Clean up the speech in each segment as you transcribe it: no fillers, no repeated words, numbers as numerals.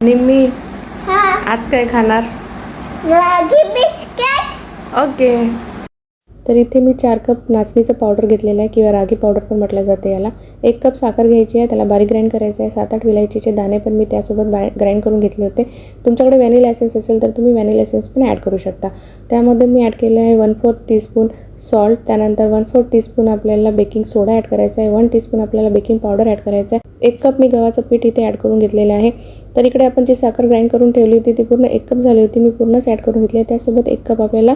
निम्मी हाँ, आज काय खाणार? रागी बिस्किट. ओके. तर इथे मी 4 कप नाचणीचं पावडर घेतलेलं आहे किंवा रागी पावडर पण म्हटलं जाते याला. 1 कप साखर घ्यायची आहे, त्याला बारीक ग्राइंड करायचं आहे. 7-8 विलायचीचे दाणे पण मी त्यासोबत ग्राइंड करून घेतले होते. तुमच्याकडे व्हॅनिला एसेन्स असेल तर तुम्ही व्हॅनिला एसेन्स पण ॲड करू शकता. त्यामध्ये मी ॲड केलं आहे 1/4 टीस्पून सॉल्ट, त्यानंतर 1/4 टीस्पून आपल्याला बेकिंग सोडा ॲड करायचा आहे, 1 टीस्पून आपल्याला बेकिंग पावडर ॲड करायचं आहे. 1 कप मी गव्हाचं पीठ इथे ॲड करून घेतलेलं आहे. तर इकडे आपण जी साखर ग्राइंड करून ठेवली होती ती पूर्ण 1 कप झाली होती, मी पूर्णच ॲड करून घेतली आहे. त्यासोबत 1 कप आपल्याला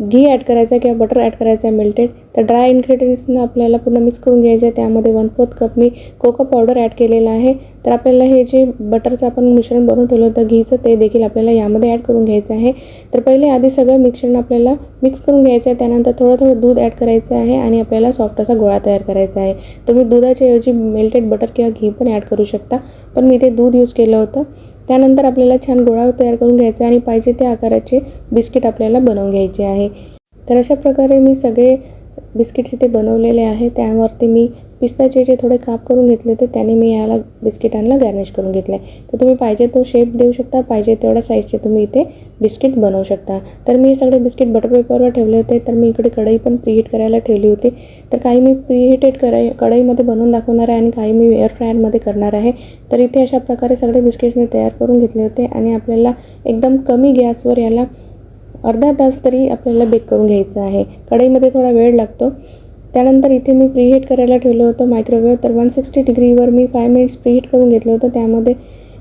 घी ॲड करायचं आहे किंवा बटर ॲड करायचं आहे मेल्टेड. तर ड्राय इन्ग्रेडियंट्सना आपल्याला पूर्ण मिक्स करून घ्यायचं आहे. त्यामध्ये 1/4 कप मी कोको पावडर ॲड केलेलं आहे. तर आपल्याला हे जे बटरचं आपण मिश्रण बनवून ठेवलं होतं घीचं, ते देखील आपल्याला यामध्ये ॲड करून घ्यायचं आहे. तर पहिले आधी सगळं मिश्रण आपल्याला मिक्स करून घ्यायचं आहे. त्यानंतर थोडं दूध ॲड करायचं आहे आणि आपल्याला सॉफ्ट असा गोळा तयार करायचा आहे. तुम्ही दुधाच्या ऐवजी मेल्टेड बटर किंवा घी पण ॲड करू शकता, पण मी इथे दूध यूज केलं होतं. त्यानंतर आपल्याला छान गोळा तयार करून घ्यायचा आहे आणि पाहिजे त्या आकाराचे बिस्किट आपल्याला बनवून घ्यायचे आहे. तर अशा प्रकारे मी सगळे बिस्किट्स इथे बनवलेले आहे. त्यावरती मी पिस्ताचे जे थोडे काप करून घेतले होते त्याने मी याला बिस्किटांना गार्निश करून घेतलं आहे. तर तुम्ही पाहिजे तो शेप देऊ शकता, पाहिजे तेवढ्या साईजचे तुम्ही इथे बिस्किट बनवू शकता. तर मी हे सगळे बिस्किट बटर पेपरवर ठेवले होते. तर मी इकडे कढई पण प्रीहीट करायला ठेवली होती. तर काही मी प्रीहीटेड कढईमध्ये बनवून दाखवणार आहे आणि काही मी एअर फ्रायरमध्ये करणार आहे. तर इथे अशा प्रकारे सगळे बिस्किट्स मी तयार करून घेतले होते आणि आपल्याला एकदम कमी गॅसवर याला अर्धा तास तरी आपल्याला बेक करून घ्यायचं आहे. कढईमध्ये थोडा वेळ लागतो. त्यानंतर इथे मी प्रीहीट करायला ठेवलं होतं मायक्रोवेव्ह. तर 160 डिग्रीवर मी 5 मिनिट्स प्रीहीट करून घेतलं होतं. त्यामध्ये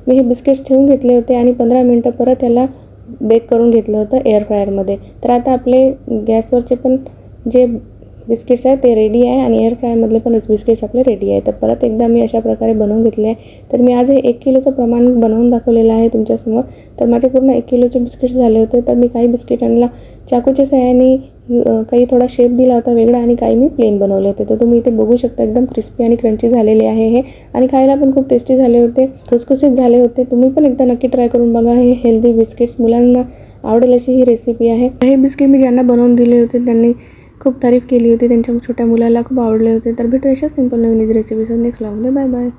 मी हे बिस्किट्स ठेवून घेतले होते आणि 15 मिनटं परत याला बेक करून घेतलं होतं एअर फ्रायरमध्ये. तर आता आपले गॅसवरचे पण जे बिस्किट्स आहेत ते रेडी आहे आणि एअर फ्रायरमधले पण बिस्किट्स आपले रेडी आहे. तर परत एकदा मी अशा प्रकारे बनवून घेतले आहे. तर मी आज हे 1 किलोचं प्रमाण बनवून दाखवलेलं आहे तुमच्यासमोर. तर माझे पूर्ण 1 किलोचे बिस्किट्स झाले होते. तर मी काही बिस्किटांना चाकूच्या सहाय्याने काही थोडा शेप दिला होता वेगळा आणि काही मी प्लेन बनवले होते. तर तुम्ही इथे बघू शकता एकदम क्रिस्पी आणि क्रंची झालेले आहे हे आणि खायला पण खूप टेस्टी झाले होते, खुसखुशीत झाले होते. तुम्ही पण एकदा नक्की ट्राय करून बघा. हे हेल्दी बिस्किट्स मुलांना आवडेल अशी ही रेसिपी आहे. हे बिस्किट मी ज्यांना बनवून दिले होते त्यांनी खूप तारीफ केली होती, त्यांच्या छोट्या मुलाला खूप आवडले होते. तर भेटू अशा सिंपल नवीन रेसिपीसह नेक्स्ट व्लॉगमध्ये. Bye bye.